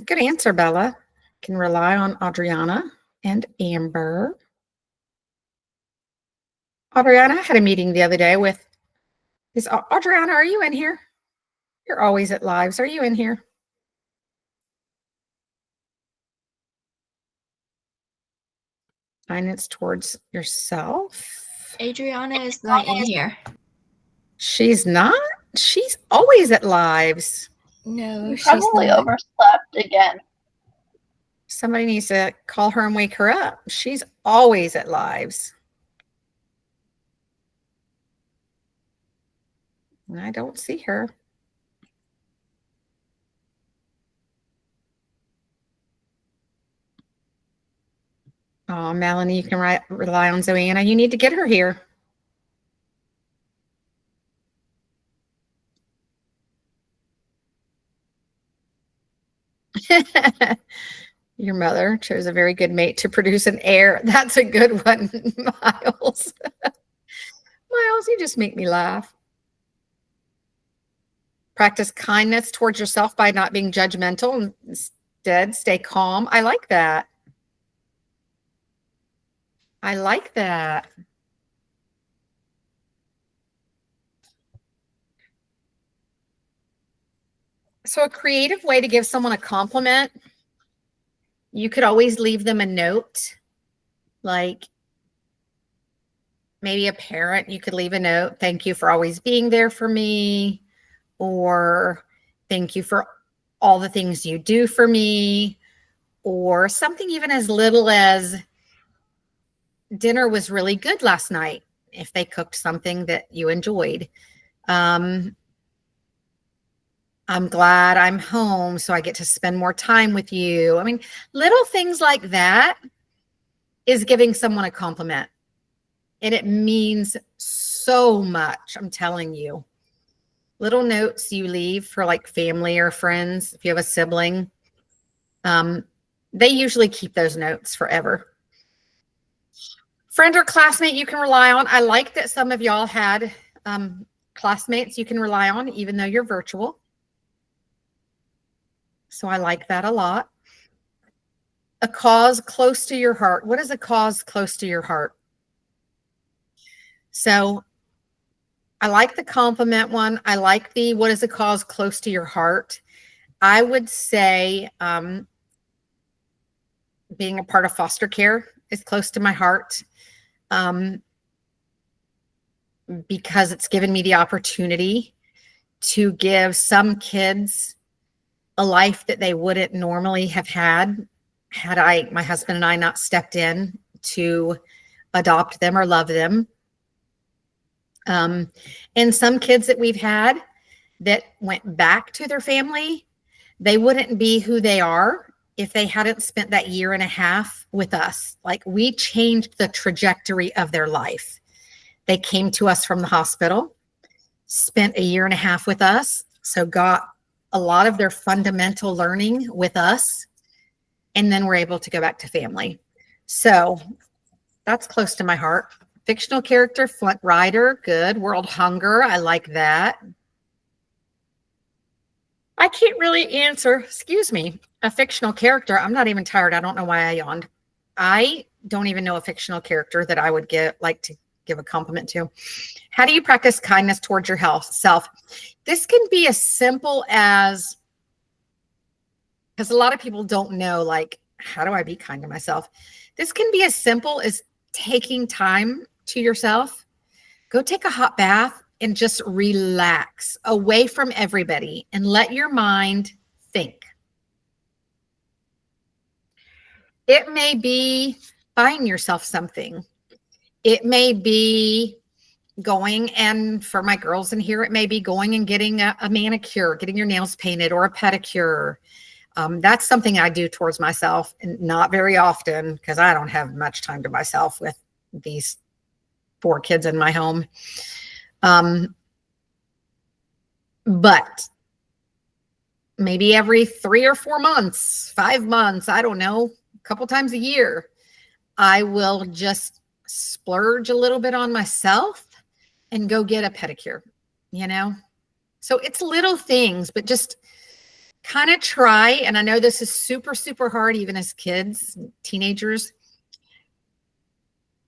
Good answer, Bella. Can rely on Adriana and Amber. Adriana had a meeting the other day with, Adriana, are you in here? You're always at lives. Are you in here? Kindness towards yourself. Adriana is not in here. She's not? She's always at lives. No, she's Probably not. overslept again. Somebody needs to call her and wake her up. She's always at lives. I don't see her. Oh, Melanie, you can rely on Zoanna. You need to get her here. Your mother chose a very good mate to produce an heir. That's a good one, Miles. Miles, you just make me laugh. Practice kindness towards yourself by not being judgmental. Instead, stay calm. I like that. I like that. So a creative way to give someone a compliment, you could always leave them a note, like maybe a parent, you could leave a note, thank you for always being there for me, or thank you for all the things you do for me, or something even as little as dinner was really good last night, if they cooked something that you enjoyed. I'm glad I'm home so I get to spend more time with you. I mean, little things like that is giving someone a compliment. And it means so much, I'm telling you. Little notes you leave for like family or friends, if you have a sibling, they usually keep those notes forever. Friend or classmate you can rely on. I like that some of y'all had classmates you can rely on, even though you're virtual. So I like that a lot. A cause close to your heart. What is a cause close to your heart? So I like the compliment one. I like the what is a cause close to your heart. I would say being a part of foster care is close to my heart because it's given me the opportunity to give some kids a life that they wouldn't normally have had my husband and I not stepped in to adopt them or love them. And some kids that we've had that went back to their family, they wouldn't be who they are if they hadn't spent that year and a half with us. Like, we changed the trajectory of their life. They came to us from the hospital, spent a year and a half with us, so got a lot of their fundamental learning with us, and then we're able to go back to family. So that's close to my heart. Fictional character, Flint Rider, good. World Hunger, I like that. I can't really answer, excuse me, a fictional character. I'm not even tired. I don't know why I yawned. I don't even know a fictional character that I would like to give a compliment to. How do you practice kindness towards your self? This can be as simple as, because a lot of people don't know, like, how do I be kind to myself? This can be as simple as taking time to yourself. Go take a hot bath and just relax away from everybody and let your mind think. It may be buying yourself something. It may be going, and for my girls in here, it may be going and getting a manicure, getting your nails painted, or a pedicure. That's something I do towards myself, and not very often because I don't have much time to myself with these 4 kids in my home. But maybe every 3 or 4 months, 5 months, I don't know, a couple times a year, I will just splurge a little bit on myself and go get a pedicure, you know? So it's little things, but just kind of try, and I know this is super, super hard, even as kids, teenagers.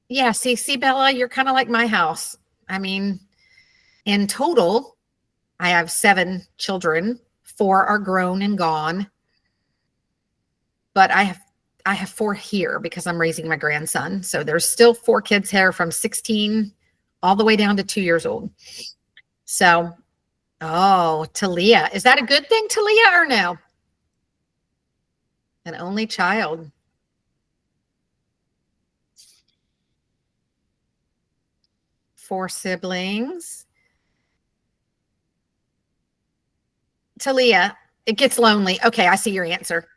Yeah, see, Bella, you're kind of like my house. I mean, in total, I have 7 children. 4 are grown and gone, but I have 4 here because I'm raising my grandson. So there's still 4 kids here from 16 all the way down to 2 years old. So, oh, Talia, is that a good thing, Talia, or no? An only child. Four siblings. Talia, it gets lonely. Okay, I see your answer.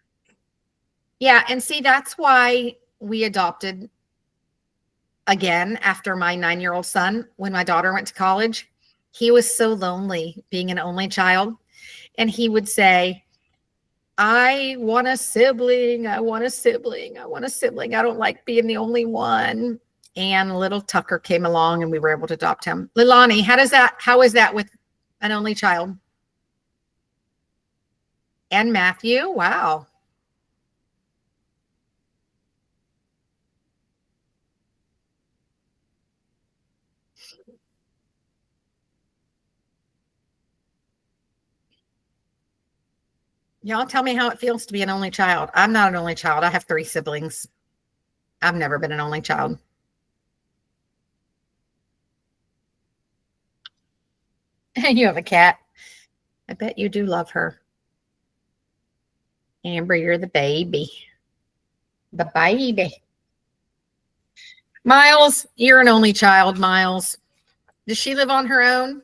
Yeah, and see, that's why we adopted again after my 9-year-old son. When my daughter went to college, he was so lonely being an only child. And he would say, I want a sibling. I want a sibling. I want a sibling. I don't like being the only one. And little Tucker came along and we were able to adopt him. Lilani, how is that with an only child? And Matthew, wow. Y'all tell me how it feels to be an only child. I'm not an only child. I have 3 siblings. I've never been an only child. And you have a cat. I bet you do love her. Amber, you're the baby. The baby. Miles, you're an only child, Miles. Does she live on her own?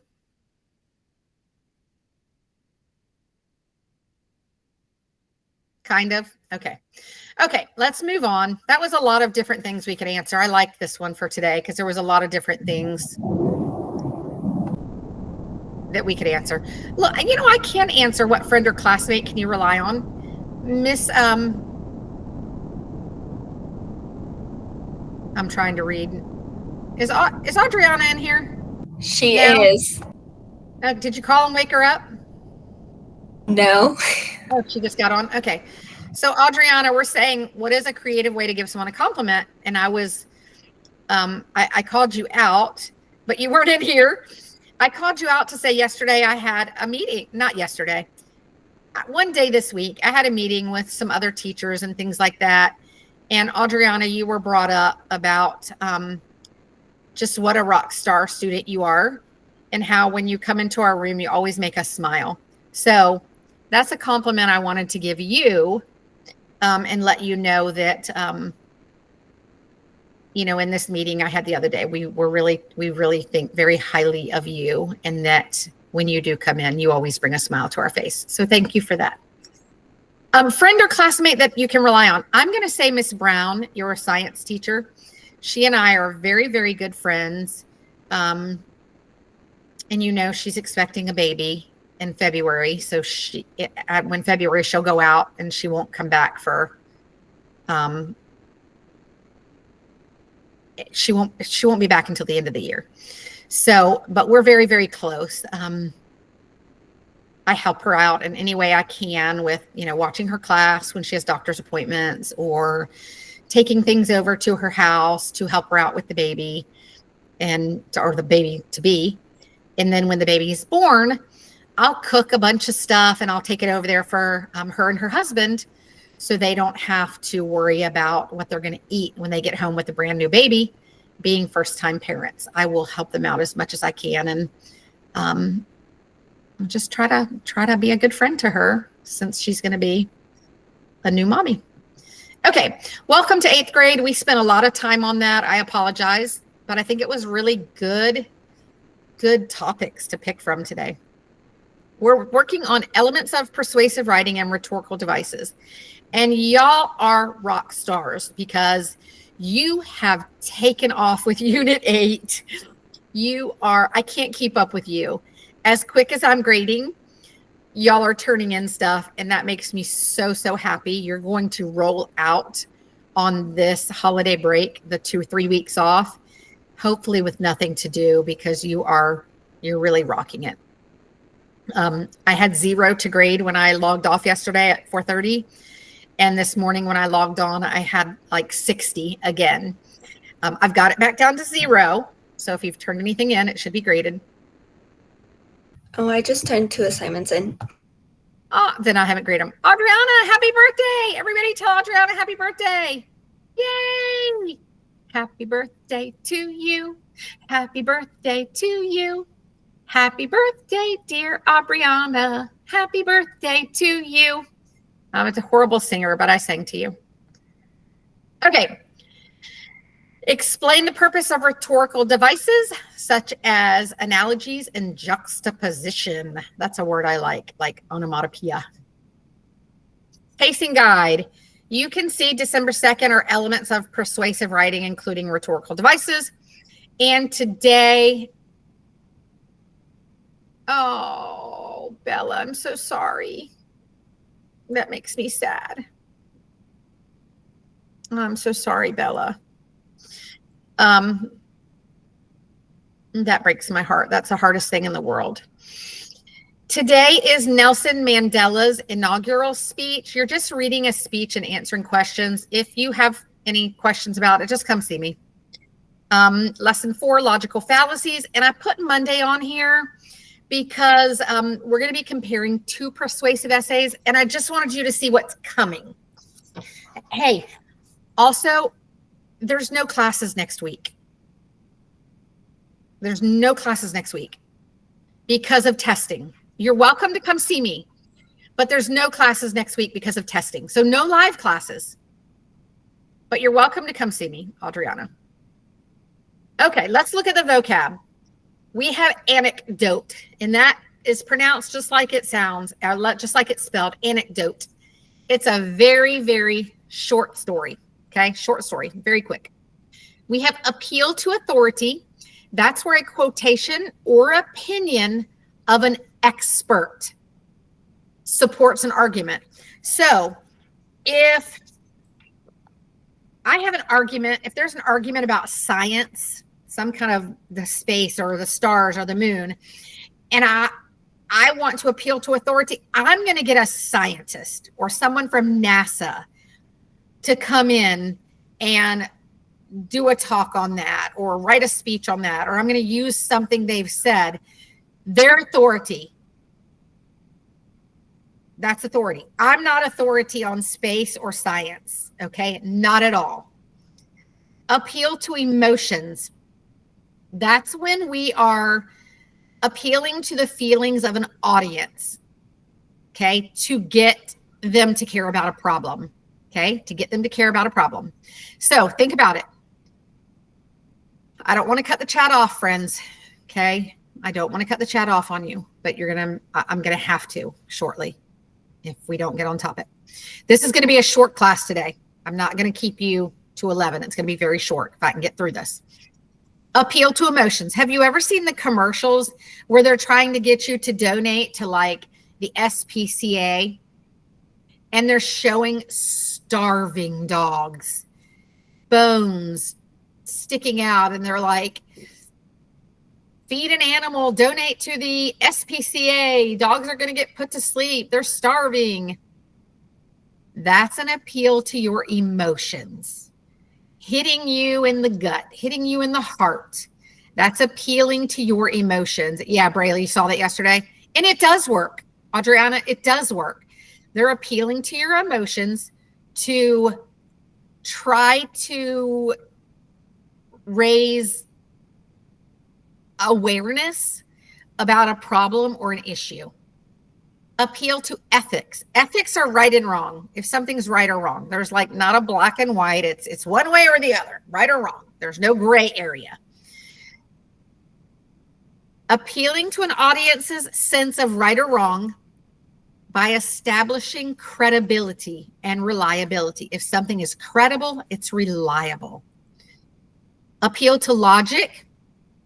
Kind of. Okay. Okay, let's move on. That was a lot of different things we could answer. I like this one for today because there was a lot of different things that we could answer. Look, I can answer what friend or classmate can you rely on? Miss, I'm trying to read. Is Adriana in here? She is. Did you call and wake her up? No. Oh, she just got on. Okay. So Adriana, we're saying, what is a creative way to give someone a compliment? And I was, I called you out, but you weren't in here. I called you out to say yesterday I had a meeting, not yesterday. One day this week, I had a meeting with some other teachers and things like that. And Adriana, you were brought up about just what a rock star student you are and how when you come into our room, you always make us smile. So that's a compliment I wanted to give you and let you know that, in this meeting I had the other day, we really think very highly of you, and that when you do come in, you always bring a smile to our face. So thank you for that. Friend or classmate that you can rely on. I'm going to say Miss Brown, you're a science teacher. She and I are very, very good friends. And she's expecting a baby in February. So when February, she'll go out and she won't come back for, she won't be back until the end of the year. So, but we're very, very close. I help her out in any way I can with, watching her class when she has doctor's appointments or taking things over to her house to help her out with the baby or the baby to be. And then when the baby is born, I'll cook a bunch of stuff and I'll take it over there for her and her husband so they don't have to worry about what they're going to eat when they get home with a brand new baby, being first-time parents. I will help them out as much as I can and just try to be a good friend to her since she's going to be a new mommy. Okay, welcome to 8th grade. We spent a lot of time on that. I apologize, but I think it was really good topics to pick from today. We're working on elements of persuasive writing and rhetorical devices. And y'all are rock stars because you have taken off with Unit 8. I can't keep up with you. As quick as I'm grading, y'all are turning in stuff, and that makes me so, so happy. You're going to roll out on this holiday break, the 2 or 3 weeks off, hopefully with nothing to do because you're really rocking it. I had 0 to grade when I logged off yesterday at 4:30. And this morning when I logged on, I had like 60 again. I've got it back down to 0. So if you've turned anything in, it should be graded. Oh, I just turned 2 assignments in. Oh, then I haven't graded them. Adriana, happy birthday. Everybody tell Adriana happy birthday. Yay. Happy birthday to you. Happy birthday to you. Happy birthday, dear Aubriana. Happy birthday to you. It's a horrible singer, but I sang to you. Okay. Explain the purpose of rhetorical devices, such as analogies and juxtaposition. That's a word I like onomatopoeia. Pacing guide. You can see December 2nd are elements of persuasive writing, including rhetorical devices. And today, oh, Bella, I'm so sorry. That makes me sad. I'm so sorry, Bella. That breaks my heart. That's the hardest thing in the world. Today is Nelson Mandela's inaugural speech. You're just reading a speech and answering questions. If you have any questions about it, just come see me. Lesson 4, logical fallacies. And I put Monday on here because we're going to be comparing 2 persuasive essays. And I just wanted you to see what's coming. Hey, also, there's no classes next week. There's no classes next week because of testing. You're welcome to come see me, but there's no classes next week because of testing. So no live classes, but you're welcome to come see me, Adriana. Okay, let's look at the vocab. We have anecdote, and that is pronounced just like it sounds, just like it's spelled, anecdote. It's a very, very short story. Okay, short story, very quick. We have appeal to authority. That's where a quotation or opinion of an expert supports an argument. So if I have an argument, if there's an argument about science, some kind of the space or the stars or the moon, and I want to appeal to authority, I'm going to get a scientist or someone from NASA to come in and do a talk on that or write a speech on that, or I'm going to use something they've said. Their authority. That's authority. I'm not authority on space or science. Okay. Not at all. Appeal to emotions. That's when we are appealing to the feelings of an audience. Okay. To get them to care about a problem. Okay. To get them to care about a problem. So think about it. I don't want to cut the chat off, friends. Okay. I don't want to cut the chat off on you, but I'm going to have to shortly if we don't get on topic. This is going to be a short class today. I'm not going to keep you to 11. It's going to be very short if I can get through this. Appeal to emotions. Have you ever seen the commercials where they're trying to get you to donate to like the SPCA and they're showing starving dogs, bones sticking out, and they're like, feed an animal, donate to the SPCA. Dogs are going to get put to sleep. They're starving. That's an appeal to your emotions. Hitting you in the gut, hitting you in the heart. That's appealing to your emotions. Yeah, Brayley, you saw that yesterday. And it does work. Adriana, it does work. They're appealing to your emotions to try to raise awareness about a problem or an issue. Appeal to ethics. Ethics are right and wrong. If something's right or wrong, there's like not a black and white. It's one way or the other, right or wrong. There's no gray area. Appealing to an audience's sense of right or wrong by establishing credibility and reliability. If something is credible, it's reliable. Appeal to logic.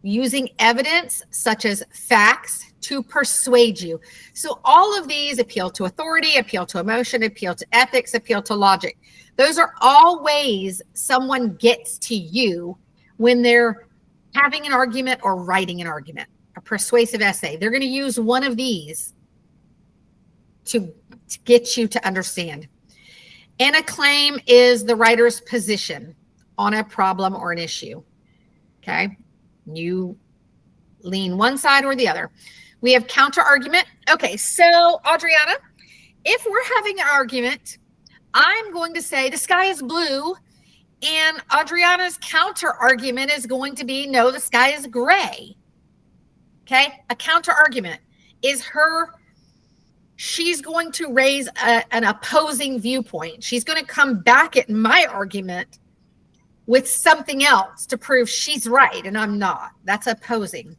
Using evidence such as facts to persuade you. So all of these appeal to authority, appeal to emotion, appeal to ethics, appeal to logic. Those are all ways someone gets to you when they're having an argument or writing an argument. a persuasive essay. They're going to use one of these to get you to understand. And a claim is the writer's position on a problem or an issue. Okay. You lean one side or the other. We have counter argument. Okay. So Adriana, if we're having an argument, I'm going to say the sky is blue, and Adriana's counter argument is going to be, no, the sky is gray. Okay. A counter argument is she's going to raise an opposing viewpoint. She's going to come back at my argument with something else to prove she's right and I'm not. That's opposing.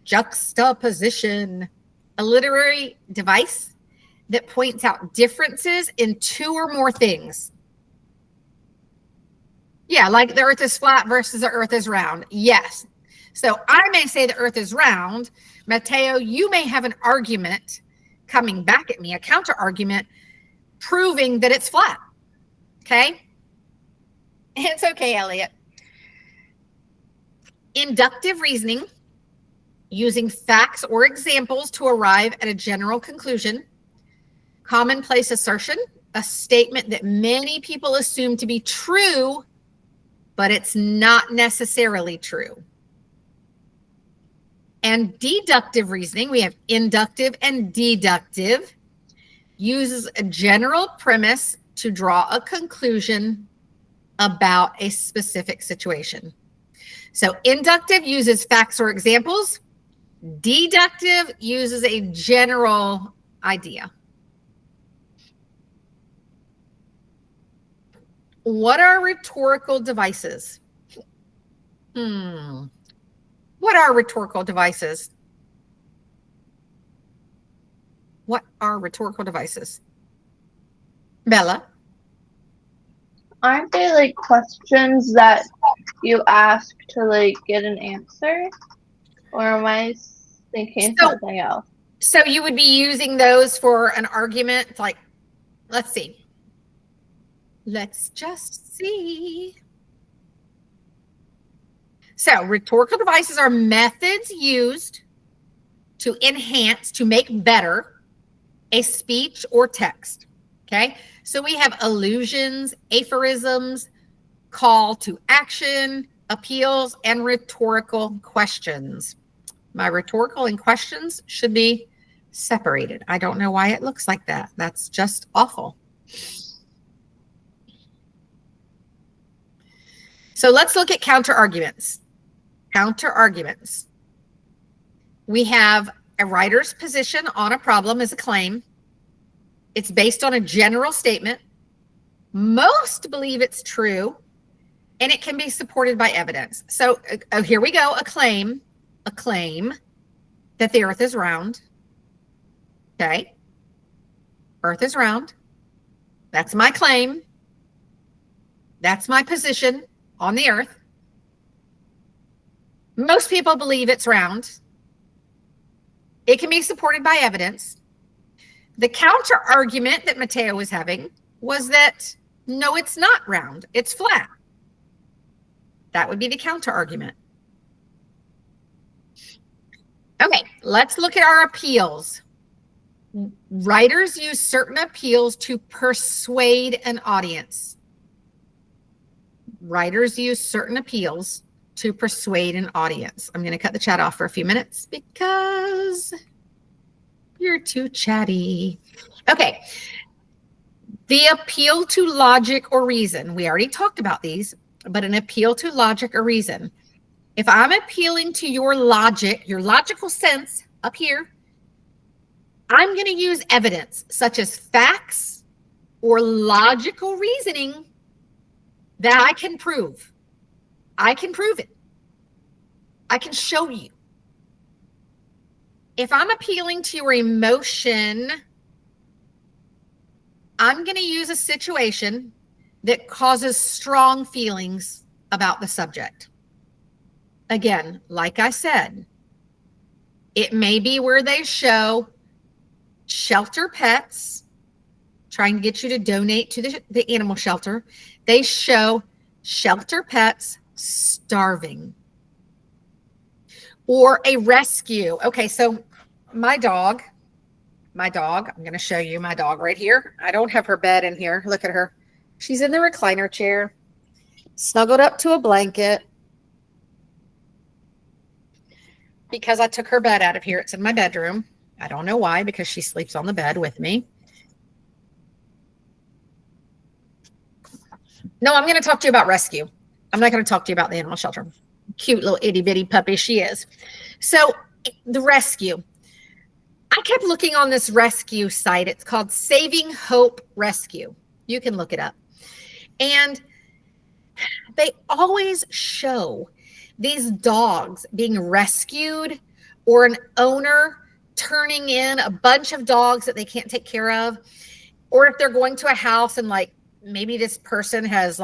Juxtaposition, a literary device that points out differences in two or more things. Yeah, like the earth is flat versus the earth is round. Yes. So I may say the earth is round. Mateo, you may have an argument coming back at me, a counter argument, proving that it's flat. Okay? It's okay, Elliot. Inductive reasoning, using facts or examples to arrive at a general conclusion. Commonplace assertion, a statement that many people assume to be true, but it's not necessarily true. And deductive reasoning, we have inductive and deductive, uses a general premise to draw a conclusion about a specific situation. So inductive uses facts or examples. Deductive uses a general idea. What are rhetorical devices? What are rhetorical devices? What are rhetorical devices? Bella? Aren't they like questions that you ask to like get an answer? Or am I thinking something else? So you would be using those for an argument, like, let's see. Let's just see. So rhetorical devices are methods used to enhance, to make better a speech or text. Okay. So we have allusions, aphorisms, call to action, appeals, and rhetorical questions. My rhetorical and questions should be separated. I don't know why it looks like that. That's just awful. So let's look at counter arguments. Counter arguments. We have a writer's position on a problem as a claim. It's based on a general statement. Most believe it's true, and it can be supported by evidence. So here we go. A claim that the earth is round. Okay. Earth is round. That's my claim. That's my position on the earth. Most people believe it's round. It can be supported by evidence. The counter argument that Mateo was having was that, no, it's not round. It's flat. That would be the counter argument. Okay, let's look at our appeals. Writers use certain appeals to persuade an audience. Writers use certain appeals to persuade an audience. I'm going to cut the chat off for a few minutes because you're too chatty. Okay. The appeal to logic or reason. We already talked about these, but an appeal to logic or reason. If I'm appealing to your logic, your logical sense up here, I'm going to use evidence such as facts or logical reasoning that I can prove. I can prove it. I can show you. If I'm appealing to your emotion, I'm going to use a situation that causes strong feelings about the subject. Again, like I said, it may be where they show shelter pets, trying to get you to donate to the animal shelter. They show shelter pets starving. or a rescue. Okay, so my dog, I'm going to show you my dog right here. I don't have her bed in here. Look at her. She's in the recliner chair, snuggled up to a blanket because I took her bed out of here. It's in my bedroom. I don't know why, because she sleeps on the bed with me. No, I'm going to talk to you about rescue. I'm not going to talk to you about the animal shelter. Cute little itty bitty puppy she is. So the rescue. I kept looking on this rescue site. It's called Saving Hope Rescue. You can look it up. And they always show these dogs being rescued, or an owner turning in a bunch of dogs that they can't take care of. Or if they're going to a house and like maybe this person has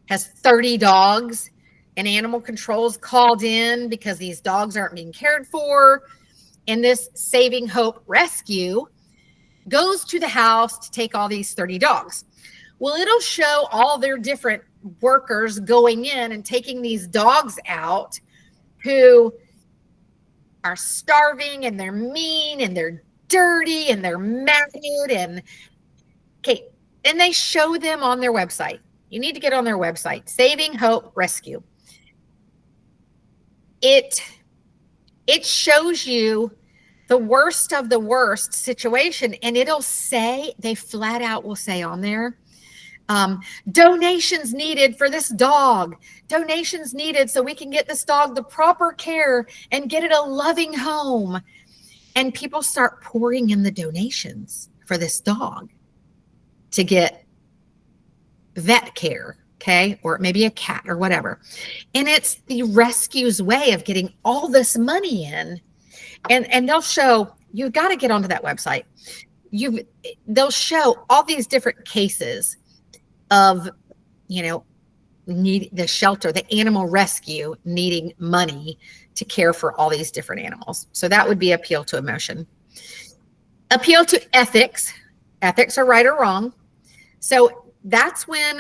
30 dogs and animal control's called in because these dogs aren't being cared for. And this Saving Hope Rescue goes to the house to take all these 30 dogs. Well, it'll show all their different workers going in and taking these dogs out who are starving, and they're mean, and they're dirty, and they're matted. And they show them on their website. You need to get on their website, Saving Hope Rescue. It shows you the worst of the worst situation, and it'll say, they flat out will say on there, donations needed for this dog, donations needed so we can get this dog the proper care and get it a loving home. And people start pouring in the donations for this dog to get vet care. Okay, or maybe a cat or whatever. And it's the rescue's way of getting all this money in. And they'll show, you've got to get onto that website. They'll show all these different cases of, need the shelter, the animal rescue needing money to care for all these different animals. So that would be appeal to emotion. Appeal to ethics. Ethics are right or wrong. So that's when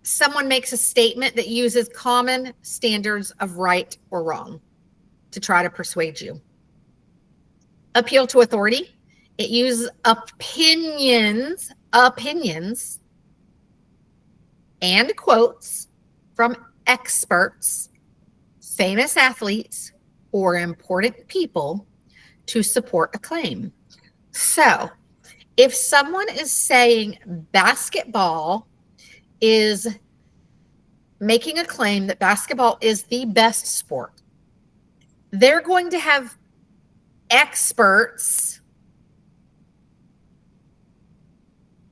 someone makes a statement that uses common standards of right or wrong to try to persuade you. Appeal to authority. It uses opinions, and quotes from experts, famous athletes, or important people to support a claim. So if someone is saying basketball is making a claim that basketball is the best sport, they're going to have experts.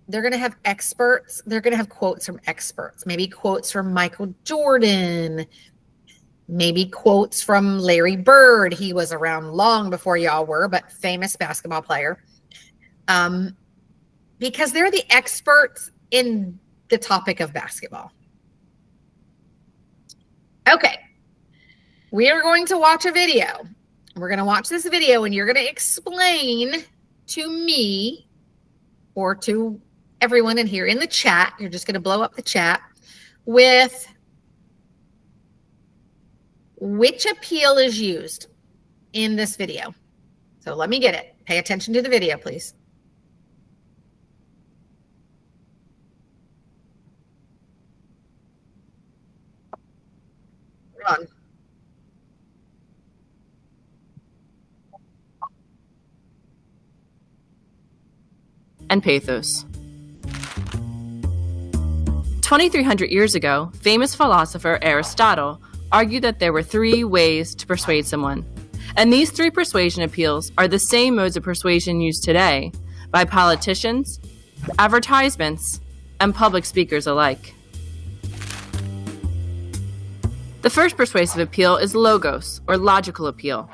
They're going to have experts. They're going to have quotes from experts, maybe quotes from Michael Jordan, maybe quotes from Larry Bird. He was around long before y'all were, but famous basketball player. Because they're the experts in the topic of basketball. Okay. We are going to watch a video. We're going to watch this video, and you're going to explain to me or to everyone in here in the chat. You're just going to blow up the chat with which appeal is used in this video. So let me get it. Pay attention to the video, please. Run. And pathos. 2,300 years ago, famous philosopher Aristotle argued that there were 3 ways to persuade someone. And these 3 persuasion appeals are the same modes of persuasion used today by politicians, advertisements, and public speakers alike. The first persuasive appeal is logos, or logical appeal.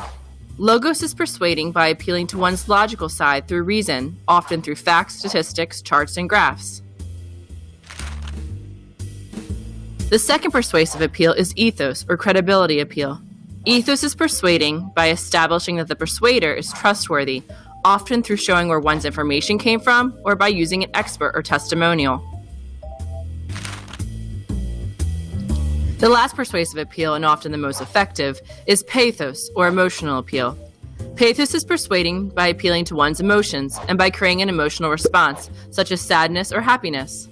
Logos is persuading by appealing to one's logical side through reason, often through facts, statistics, charts, and graphs. The second persuasive appeal is ethos, or credibility appeal. Ethos is persuading by establishing that the persuader is trustworthy, often through showing where one's information came from or by using an expert or testimonial. The last persuasive appeal, and often the most effective, is pathos, or emotional appeal. Pathos is persuading by appealing to one's emotions and by creating an emotional response, such as sadness or happiness.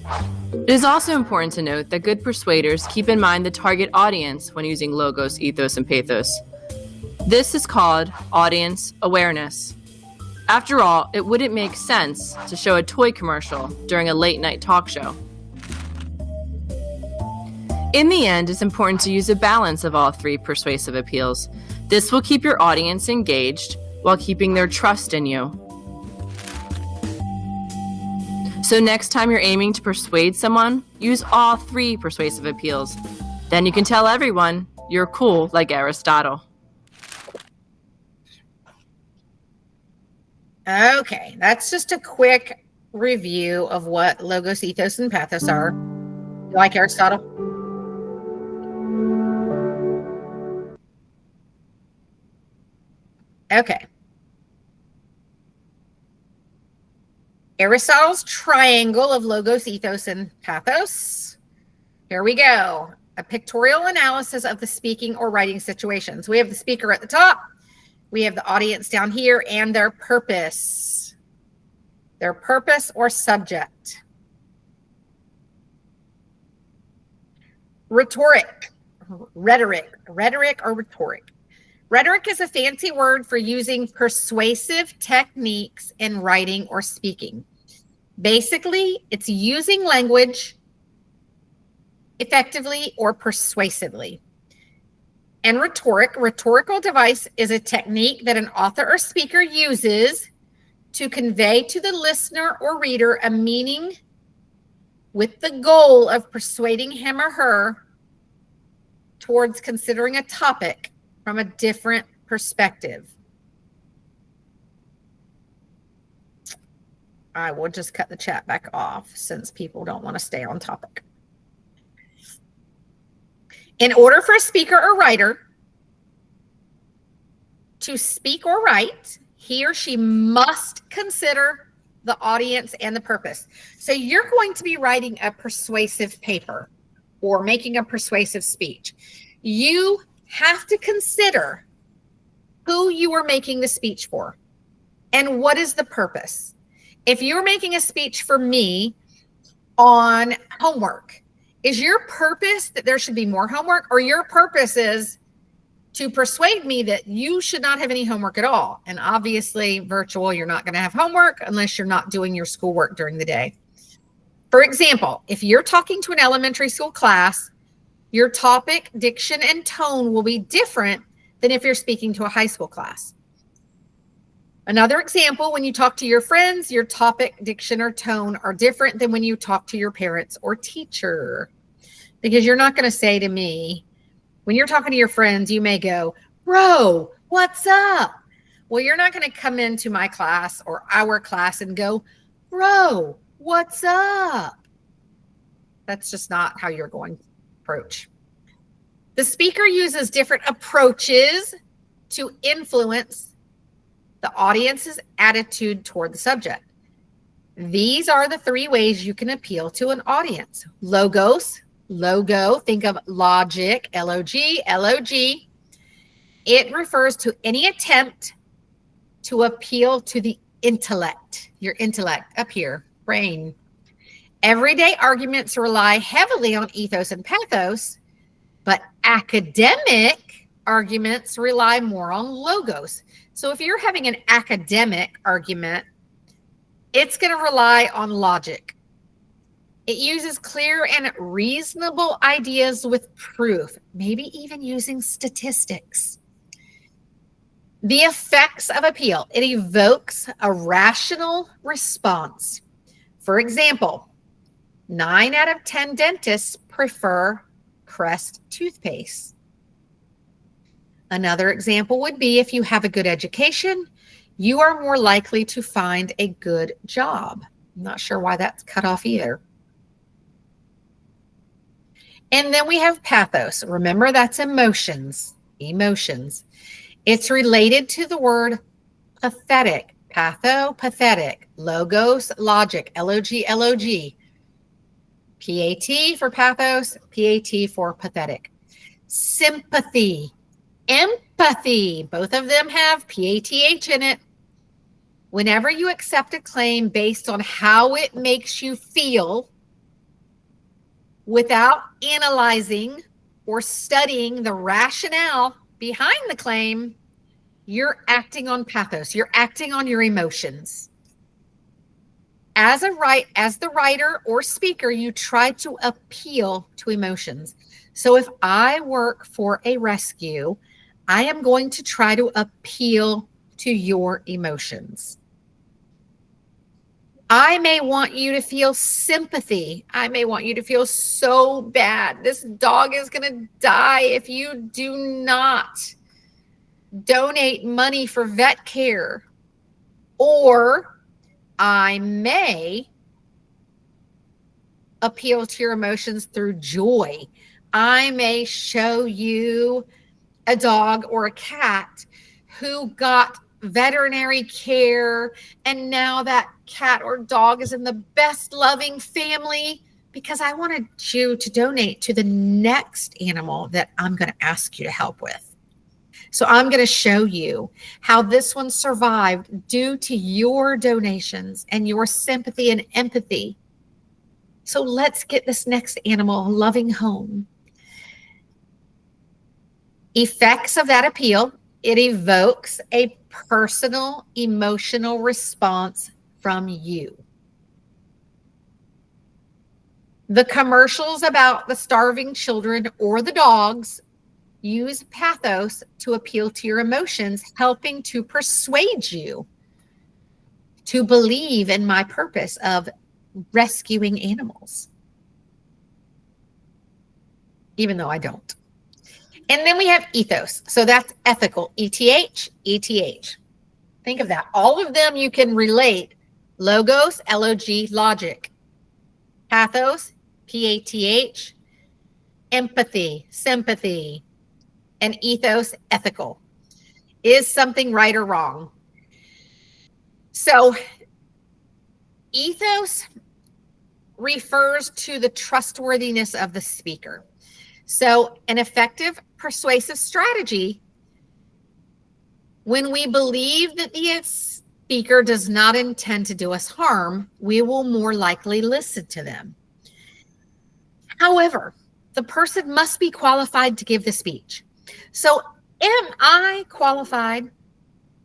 It is also important to note that good persuaders keep in mind the target audience when using logos, ethos, and pathos. This is called audience awareness. After all, it wouldn't make sense to show a toy commercial during a late-night talk show. In the end, it's important to use a balance of all three persuasive appeals. This will keep your audience engaged while keeping their trust in you. So next time you're aiming to persuade someone, use all three persuasive appeals. Then you can tell everyone you're cool like Aristotle. Okay, that's just a quick review of what logos, ethos, and pathos are. You like Aristotle? Okay. Aristotle's triangle of logos, ethos, and pathos. Here we go. A pictorial analysis of the speaking or writing situations. We have the speaker at the top. We have the audience down here and their purpose. Their purpose or subject. Rhetoric, rhetoric or rhetoric. Rhetoric is a fancy word for using persuasive techniques in writing or speaking. Basically, it's using language effectively or persuasively. And rhetorical device is a technique that an author or speaker uses to convey to the listener or reader a meaning with the goal of persuading him or her towards considering a topic from a different perspective. I will just cut the chat back off since people don't want to stay on topic. In order for a speaker or writer to speak or write, he or she must consider the audience and the purpose. So you're going to be writing a persuasive paper or making a persuasive speech. You have to consider who you are making the speech for and what is the purpose. If you're making a speech for me on homework, is your purpose that there should be more homework, or your purpose is to persuade me that you should not have any homework at all? And obviously virtual, you're not going to have homework unless you're not doing your schoolwork during the day. For example, if you're talking to an elementary school class, your topic, diction, and tone will be different than if you're speaking to a high school class. Another example, when you talk to your friends, your topic, diction, or tone are different than when you talk to your parents or teacher. Because you're not going to say to me, when you're talking to your friends, you may go, bro, what's up? Well, you're not going to come into my class or our class and go, bro, what's up? That's just not how you're going to approach. The speaker uses different approaches to influence the audience's attitude toward the subject. These are the three ways you can appeal to an audience. Logos, logo, think of logic, L-O-G, L-O-G. It refers to any attempt to appeal to the intellect, your intellect up here, brain. Everyday arguments rely heavily on ethos and pathos, but academic arguments rely more on logos. So if you're having an academic argument, it's going to rely on logic. It uses clear and reasonable ideas with proof, maybe even using statistics. The effects of appeal. It evokes a rational response. For example, 9 out of 10 dentists prefer Crest toothpaste. Another example would be if you have a good education, you are more likely to find a good job. I'm not sure why that's cut off either. And then we have pathos. Remember, that's emotions. Emotions. It's related to the word pathetic. Patho, pathetic. Logos, logic. L-O-G, L-O-G. PAT for pathos, PAT for pathetic. Sympathy, empathy, both of them have PATH in it. Whenever you accept a claim based on how it makes you feel without analyzing or studying the rationale behind the claim, you're acting on pathos. You're acting on your emotions. As the writer or speaker, you try to appeal to emotions. So if I work for a rescue, I am going to try to appeal to your emotions. I may want you to feel sympathy. I may want you to feel so bad. This dog is going to die if you do not donate money for vet care. Or I may appeal to your emotions through joy. I may show you a dog or a cat who got veterinary care, and now that cat or dog is in the best loving family because I wanted you to donate to the next animal that I'm going to ask you to help with. So I'm going to show you how this one survived due to your donations and your sympathy and empathy. So let's get this next animal a loving home. Effects of that appeal: it evokes a personal emotional response from you. The commercials about the starving children or the dogs use pathos to appeal to your emotions, helping to persuade you to believe in my purpose of rescuing animals, even though I don't. And then we have ethos. So that's ethical, ETH, ETH. Think of that. All of them you can relate. Logos, LOG, logic. Pathos, PATH. Empathy, sympathy. And ethos, ethical. Is something right or wrong? So ethos refers to the trustworthiness of the speaker. So an effective persuasive strategy, when we believe that the speaker does not intend to do us harm, we will more likely listen to them. However, the person must be qualified to give the speech. So am I qualified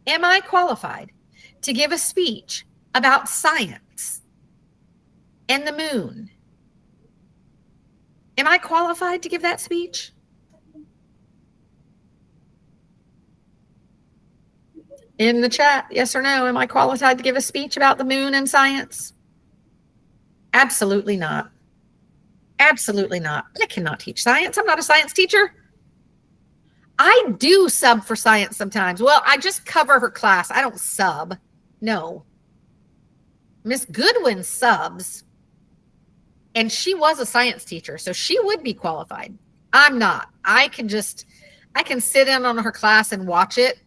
to give a speech about science and the moon? Am I qualified to give that speech? In the chat, yes or no, am I qualified to give a speech about the moon and science? Absolutely not. Absolutely not. I cannot teach science. I'm not a science teacher. I do sub for science sometimes. Well, I just cover her class. I don't sub. No. Miss Goodwin subs. And she was a science teacher, so she would be qualified. I'm not. I can sit in on her class and watch it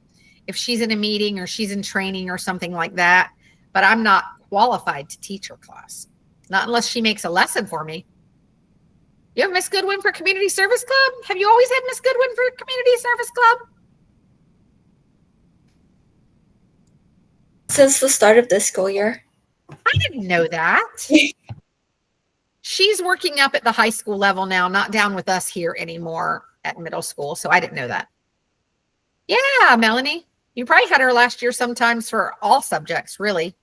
if she's in a meeting or she's in training or something like that. But I'm not qualified to teach her class. Not unless she makes a lesson for me. You have Miss Goodwin for Community Service Club? Have you always had Miss Goodwin for Community Service Club? Since the start of this school year. I didn't know that. She's working up at the high school level now, not down with us here anymore at middle school. So I didn't know that. Yeah, Melanie, you probably had her last year sometimes for all subjects, really.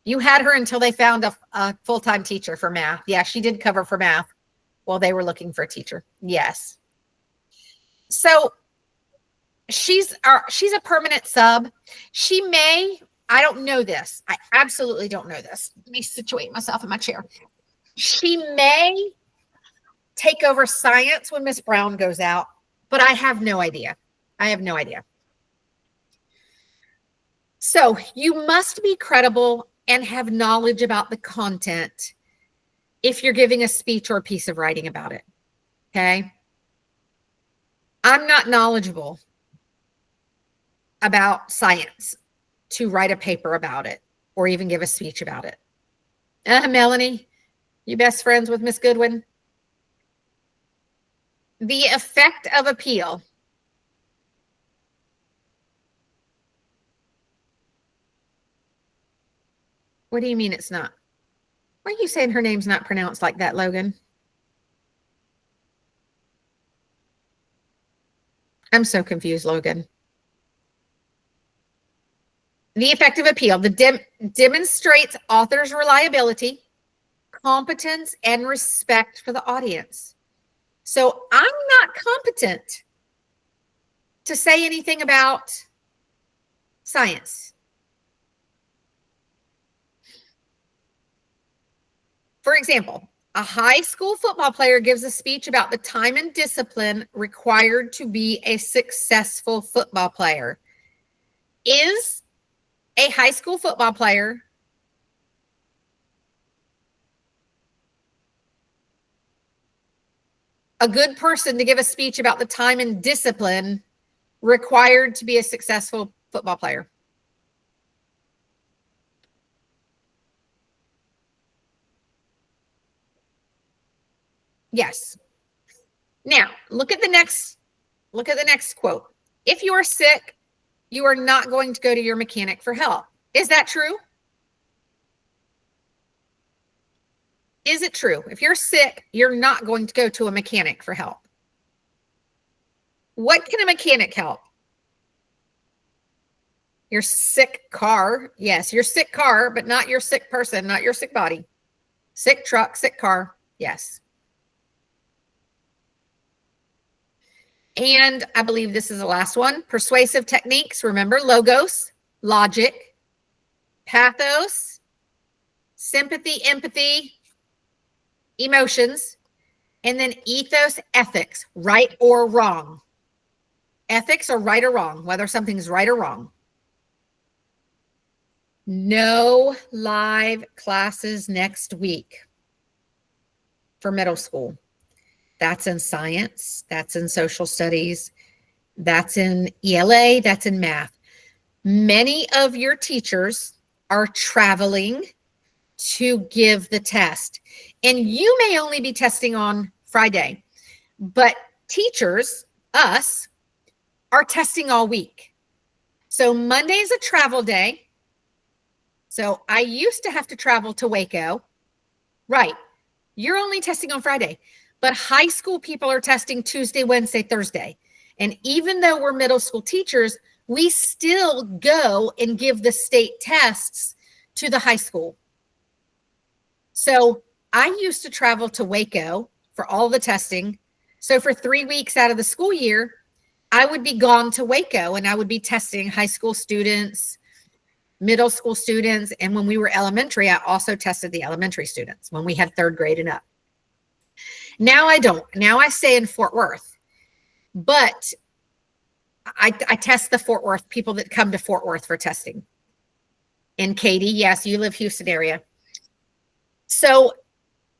You had her until they found a full-time teacher for math. Yeah, she did cover for math while they were looking for a teacher. Yes. So she's a permanent sub. She may, I don't know this. I absolutely don't know this. Let me situate myself in my chair. She may take over science when Miss Brown goes out, but I have no idea. I have no idea. So you must be credible and have knowledge about the content if you're giving a speech or a piece of writing about it. Okay. I'm not knowledgeable about science to write a paper about it or even give a speech about it. Melanie, You best friends with Miss Goodwin? The effect of appeal. What do you mean it's not? Why are you saying her name's not pronounced like that, Logan? I'm so confused, Logan. The effect of appeal. Demonstrates author's reliability, competence, and respect for the audience. So I'm not competent to say anything about science. For example, a high school football player gives a speech about the time and discipline required to be a successful football player. Is a high school football player a good person to give a speech about the time and discipline required to be a successful football player? Yes. Now, look at the next quote. If you are sick, you are not going to go to your mechanic for help. Is that true? Is it true? If you're sick, you're not going to go to a mechanic for help. What can a mechanic help? Your sick car. Yes, your sick car, but not your sick person, not your sick body. Sick truck, sick car. Yes. And I believe this is the last one. Persuasive techniques. Remember, logos, logic, pathos, sympathy, empathy, emotions, and then ethos, ethics, right or wrong. Ethics are right or wrong, whether something's right or wrong. No live classes next week for middle school. That's in science, that's in social studies, that's in ELA, that's in math. Many of your teachers are traveling to give the test. And you may only be testing on Friday, but teachers, us, are testing all week. So Monday is a travel day. So I used to have to travel to Waco. Right. You're only testing on Friday. But high school people are testing Tuesday, Wednesday, Thursday. And even though we're middle school teachers, we still go and give the state tests to the high school. So I used to travel to Waco for all the testing. So for 3 weeks out of the school year, I would be gone to Waco and I would be testing high school students, middle school students. And when we were elementary, I also tested the elementary students when we had 3rd grade and up. Now I don't. Now I stay in Fort Worth, but I test the Fort Worth people that come to Fort Worth for testing. And Katie, yes, you live Houston area. So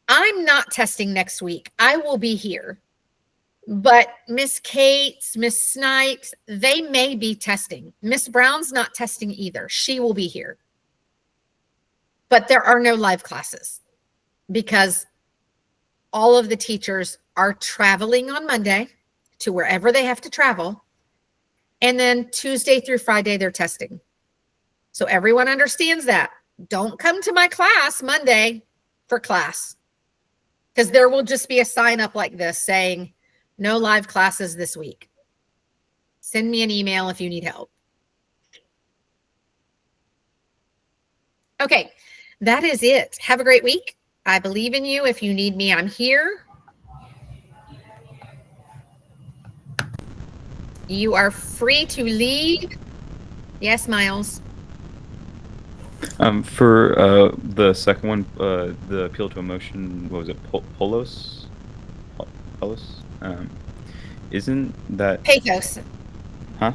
I'm not testing next week. I will be here. But Miss Cates, Miss Snipes, they may be testing. Miss Brown's not testing either. She will be here. But there are no live classes because all of the teachers are traveling on Monday to wherever they have to travel. And then Tuesday through Friday, they're testing. So everyone understands that. Don't come to my class Monday for class because there will just be a sign up like this saying no live classes this week. Send me an email if you need help. Okay, that is it. Have a great week. I believe in you. If you need me, I'm here. You are free to leave. Yes, Miles. For the second one, the appeal to emotion, what was it? Polos? Isn't that Pathos. Huh?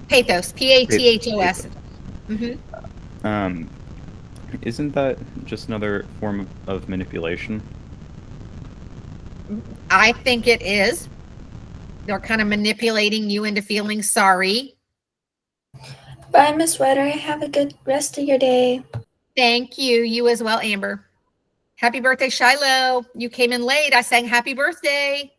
Pathos. Pathos. Isn't that just another form of manipulation? I think it is. They're kind of manipulating you into feeling sorry. Bye, Miss Wetter. Have a good rest of your day. Thank you. You as well, Amber. Happy birthday, Shiloh. You came in late. I sang happy birthday.